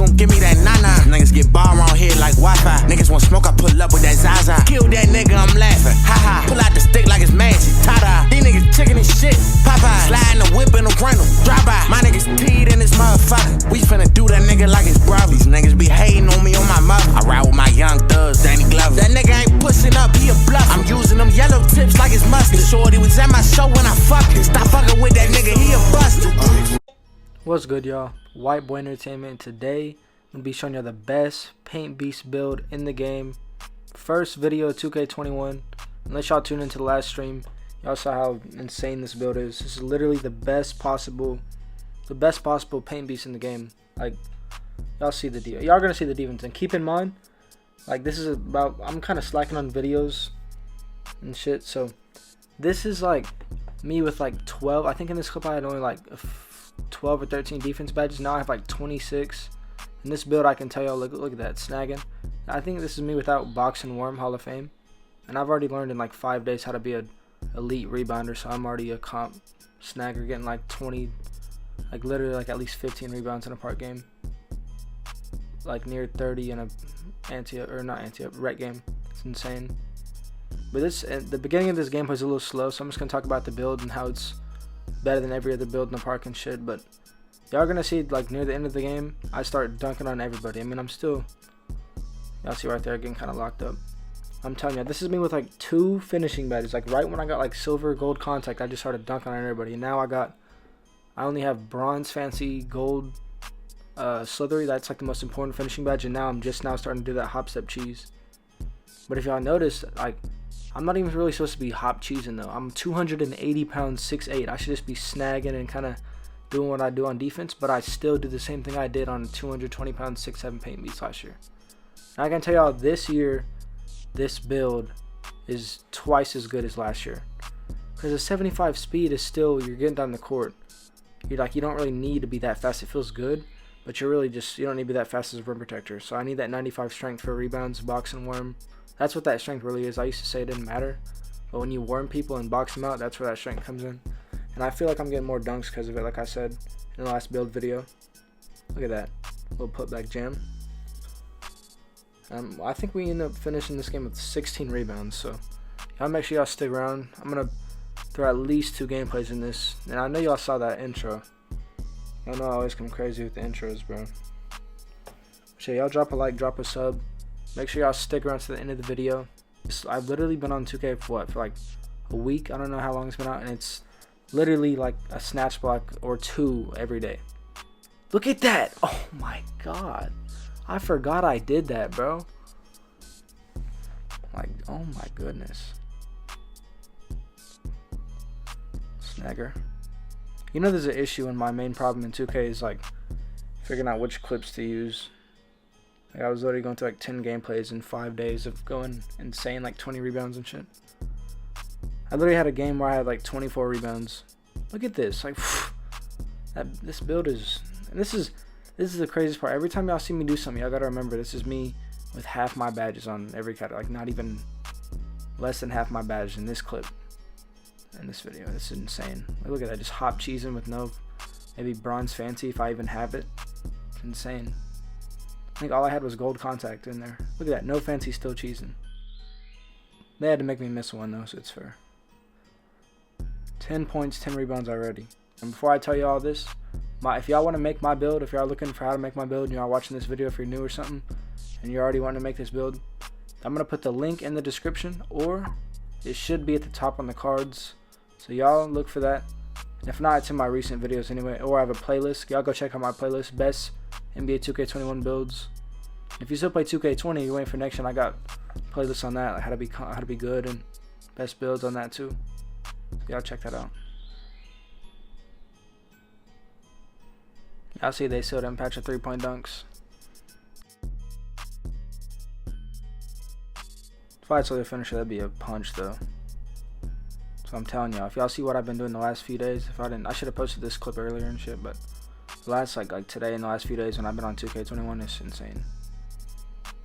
gon' give me that nana. Niggas get bar around here like Wi-Fi. Niggas want smoke, I pull up with that Zaza. Kill that nigga, I'm laughing. Ha ha. Pull out the stick like it's magic. Ta-da. These niggas chicken and shit. Popeye. Sliding the whip in the rental. Drive by. My niggas teed in this motherfucker. We finna do that nigga like it's brother. These niggas be hating on me on my mother. I ride with my young thugs, Danny Glover. That nigga ain't pushing up, he a bluff. I'm using them yellow tips like it's mustard. Shorty was at my show when I fucked it. Stop fucking with that nigga, he a buster. What's good, y'all? White Boy Entertainment. Today I'm gonna be showing you the best paint beast build in the game. First video 2K21. Unless y'all tune into the last stream, y'all saw how insane this build is. This is literally the best possible paint beast in the game. Like, y'all see the deal. Y'all gonna see the defense, and keep in mind, like, this is about, I'm kind of slacking on videos and shit, so this is like me with like 12. I think in this clip I had only like 12 or 13 defense badges. Now I have like 26. In this build, I can tell y'all, look at that snagging. I think this is me without box and worm Hall of Fame, and I've already learned in like 5 days how to be a elite rebounder, so I'm already a comp snagger, getting like 20, like literally like at least 15 rebounds in a park game, like near 30 in a rec game. It's insane. But this, at the beginning of this gameplay is a little slow, so I'm just gonna talk about the build and how it's better than every other build in the park and shit. But y'all gonna see, like, near the end of the game, I start dunking on everybody. I mean, I'm still, y'all see right there, getting kind of locked up. I'm telling you, this is me with like 2 finishing badges. Like right when I got like silver, gold contact, I just started dunking on everybody. And now I only have bronze, fancy, gold, slithery. That's like the most important finishing badge. And now I'm just now starting to do that hop step cheese. But if y'all notice, like, I'm not even really supposed to be hop cheesing though. I'm 280 pounds, 6'8". I should just be snagging and kind of doing what I do on defense, but I still do the same thing I did on 220 pounds, 6'7" paint beast last year. And I can tell y'all, this year, this build is twice as good as last year. Because a 75 speed is still, you're getting down the court. You don't really need to be that fast. It feels good, but you're really just, you don't need to be that fast as a rim protector. So I need that 95 strength for rebounds, box and worm. That's what that strength really is. I used to say it didn't matter, but when you worm people and box them out, that's where that strength comes in. And I feel like I'm getting more dunks because of it, like I said in the last build video. Look at that little putback jam. I think we end up finishing this game with 16 rebounds, so y'all make sure y'all stick around. I'm gonna throw at least 2 gameplays in this, and I know y'all saw that intro. Y'all know I always come crazy with the intros, bro. So y'all drop a like, drop a sub. Make sure y'all stick around to the end of the video. I've literally been on 2K for like a week. I don't know how long it's been out, and it's literally like a snatch block or 2 every day. Look at that! Oh my god. I forgot I did that, bro. Like, oh my goodness. Snagger. You know, there's an issue, and my main problem in 2K is like figuring out which clips to use. Like, I was literally going through like 10 gameplays in 5 days of going insane, like 20 rebounds and shit. I literally had a game where I had like 24 rebounds. Look at this. Like, this build is, and this is the craziest part. Every time y'all see me do something, y'all gotta remember, this is me with half my badges on every category. Like, not even less than half my badges in this clip, in this video. This is insane. Look at that, just hop cheesing with no, maybe bronze fancy if I even have it. It's insane. I think all I had was gold contact in there. Look at that, no fancy, still cheesing. They had to make me miss one though, so it's fair. 10 points, 10 rebounds already. And before I tell you all this, if y'all want to make my build, if y'all looking for how to make my build, and y'all watching this video if you're new or something, and you're already wanting to make this build, I'm going to put the link in the description, or it should be at the top on the cards. So y'all look for that. And if not, it's in my recent videos anyway, or I have a playlist. Y'all go check out my playlist, best NBA 2K21 builds. If you still play 2K20, you're waiting for next gen, I got playlists on that, like how to be good, and best builds on that too. So y'all check that out. Y'all see they still didn't patch the 3-point dunks. If I saw the finisher, that'd be a punch though. So I'm telling y'all, if y'all see what I've been doing the last few days, I should have posted this clip earlier and shit, but the last like today and the last few days when I've been on 2K21, it's insane.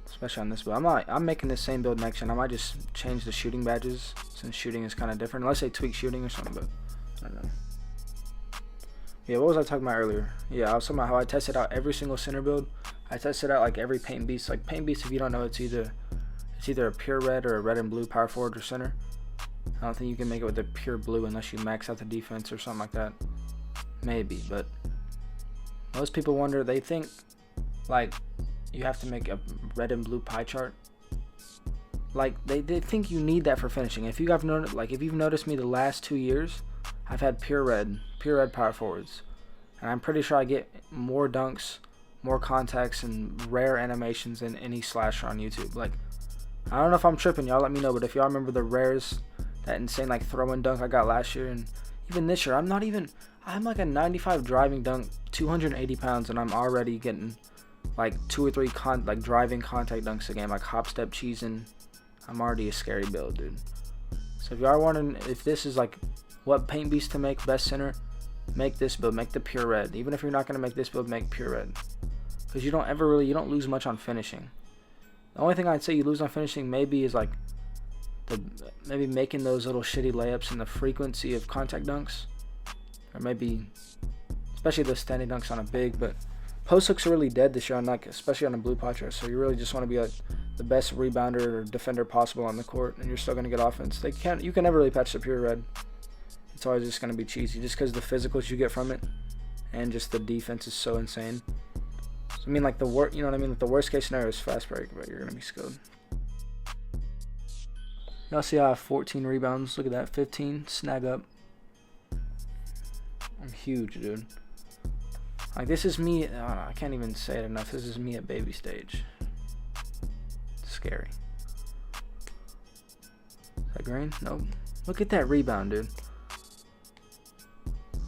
Especially on this build. I'm making this same build next gen. I might just change the shooting badges since shooting is kind of different, unless they tweak shooting or something, but I don't know. Yeah, what was I talking about earlier? Yeah, I was talking about how I tested out every single center build. I tested out like every paint beast. Like paint beast, if you don't know, it's either a pure red or a red and blue power forward or center. I don't think you can make it with a pure blue unless you max out the defense or something like that. Maybe, but most people wonder, they think like you have to make a red and blue pie chart. Like they think you need that for finishing. If you have noticed, like if you've noticed me the last 2 years, I've had pure red power forwards, and I'm pretty sure I get more dunks, more contacts, and rare animations than any slasher on YouTube. Like I don't know if I'm tripping, y'all let me know, but if y'all remember the rares, that insane like throw and dunk I got last year, and even this year, I'm like a 95 driving dunk, 280 pounds, and I'm already getting like 2 or 3 driving contact dunks a game, like hop step cheesing. I'm already a scary build, dude. So if you are wondering if this is like what paint beast to make best center, make this build, make the pure red. Even if you're not gonna make this build, make pure red, because you don't lose much on finishing. The only thing I'd say you lose on finishing maybe is like maybe making those little shitty layups and the frequency of contact dunks, or maybe especially the standing dunks on a big. But post hooks are really dead this year, especially on a blue potcher. So you really just want to be like the best rebounder or defender possible on the court, and you're still going to get offense. You can never really patch the pure red. It's always just going to be cheesy, just because the physicals you get from it, and just the defense is so insane. So I mean, like you know what I mean? Like the worst case scenario is fast break, but you're going to be skilled. Y'all see I have 14 rebounds. Look at that, 15 snag up. I'm huge, dude. Like this is me. I can't even say it enough. This is me at baby stage. Scary. Is that green? Nope. Look at that rebound, dude.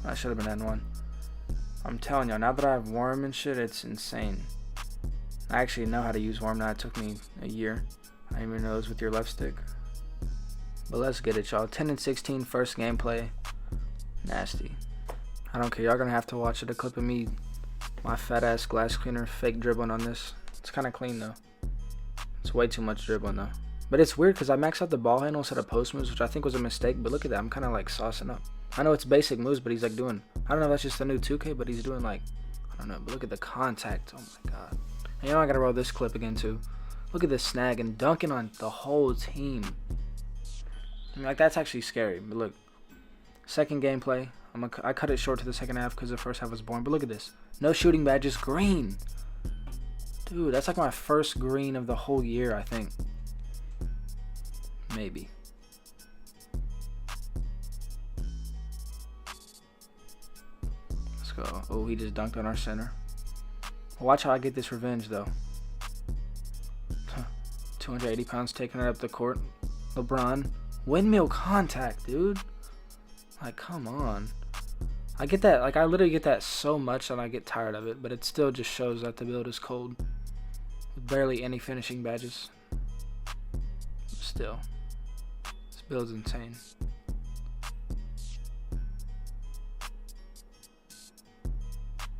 I should have been N1. I'm telling y'all, now that I have worm and shit, it's insane. I actually know how to use worm now. It took me a year. I didn't even know it was with your left stick. But let's get it, y'all. 10 and 16 first gameplay. Nasty. I don't care. Y'all gonna have to watch it. A clip of me, my fat ass glass cleaner, fake dribbling on this. It's kind of clean though. It's way too much dribbling though. But it's weird because I maxed out the ball handle instead of post moves, which I think was a mistake. But look at that. I'm kind of like saucing up. I know it's basic moves, but he's like doing, I don't know if that's just the new 2K, but he's doing like, I don't know. But look at the contact. Oh my god. And you know I gotta roll this clip again too. Look at this snag and dunking on the whole team. I mean, like that's actually scary. But look, second gameplay. I cut it short to the second half because the first half was boring. But look at this. No shooting badges. Green. Dude, that's like my first green of the whole year, I think. Maybe. Let's go. Oh, he just dunked on our center. Watch how I get this revenge, though. 280 pounds taking it up the court. LeBron. Windmill contact, dude. Like, come on. I get that. Like, I literally get that so much that I get tired of it. But it still just shows that the build is cold. With barely any finishing badges. Still. This build's insane.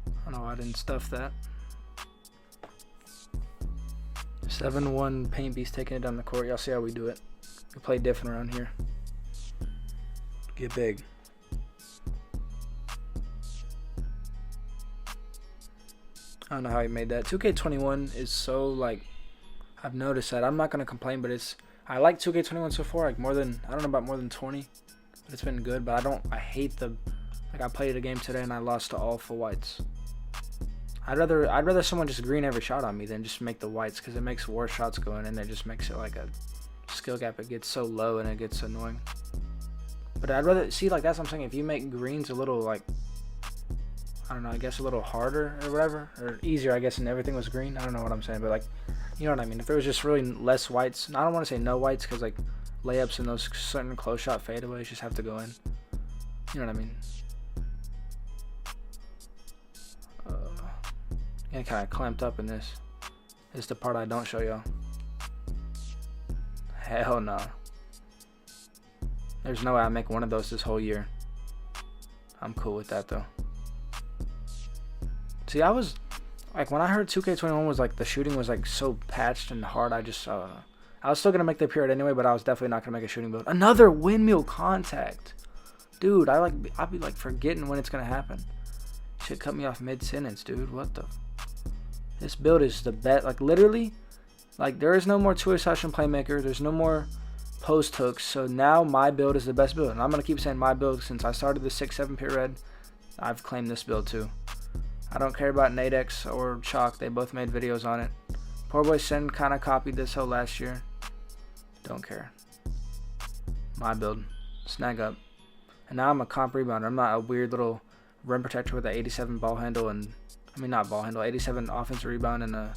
I don't know why I didn't stuff that. 7-1 paint beast taking it down the court. Y'all see how we do it. We play different around here. Get big. I don't know how he made that. 2K21 is so like, I've noticed that. I'm not gonna complain, but I like 2K21 so far. Like more than 20. But it's been good. But I hate I played a game today and I lost to all full whites. I'd rather someone just green every shot on me than just make the whites, because it makes worse shots go in and it just makes it like a skill gap. It gets so low and it gets annoying. But I'd rather see, like, that's what I'm saying. If you make greens a little, like, I don't know, I guess a little harder or whatever, or easier, I guess, and everything was green. I don't know what I'm saying, but like, you know what I mean. If there was just really less whites, and I don't want to say no whites, because like layups and those certain close shot fadeaways just have to go in. You know what I mean? And kind of clamped up in this. This is the part I don't show y'all. Hell no. There's no way I make one of those this whole year. I'm cool with that though. See, I was like, when I heard 2K21 was like the shooting was like so patched and hard, I just I was still gonna make the period anyway, but I was definitely not gonna make a shooting build. Another windmill contact, dude. I'll be like forgetting when it's gonna happen. Shit cut me off mid sentence, dude. What the? This build is the best. Like literally, like there is no more two assassin playmaker. There's no more post hooks. So now my build is the best build, and I'm gonna keep saying my build since I started the 6-7 pit red. I've claimed this build too. I don't care about Nadex or Chalk. They both made videos on it. Poor boy Sin kind of copied this whole last year. Don't care. My build. Snag up. And now I'm a comp rebounder. I'm not a weird little rim protector with an 87 ball handle and, I mean not ball handle, 87 offensive rebound and a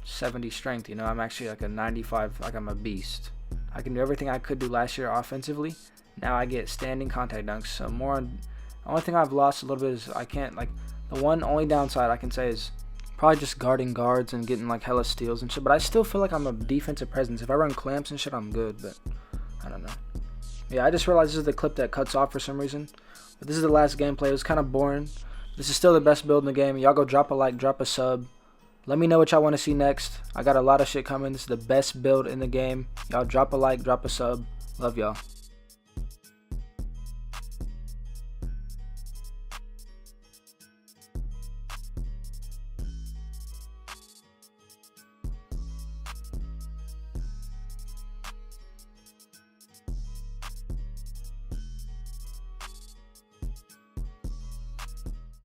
70 strength. You know, I'm actually like a 95, like I'm a beast. I can do everything I could do last year offensively. Now I get standing contact dunks. So more on, the only thing I've lost a little bit is I can't, like, the one only downside I can say is probably just guarding guards and getting like hella steals and shit. But I still feel like I'm a defensive presence. If I run clamps and shit, I'm good. But I don't know. Yeah, I just realized this is the clip that cuts off for some reason. But this is the last gameplay. It was kind of boring. This is still the best build in the game. Y'all go drop a like, drop a sub. Let me know what y'all want to see next. I got a lot of shit coming. This is the best build in the game. Y'all drop a like, drop a sub. Love y'all.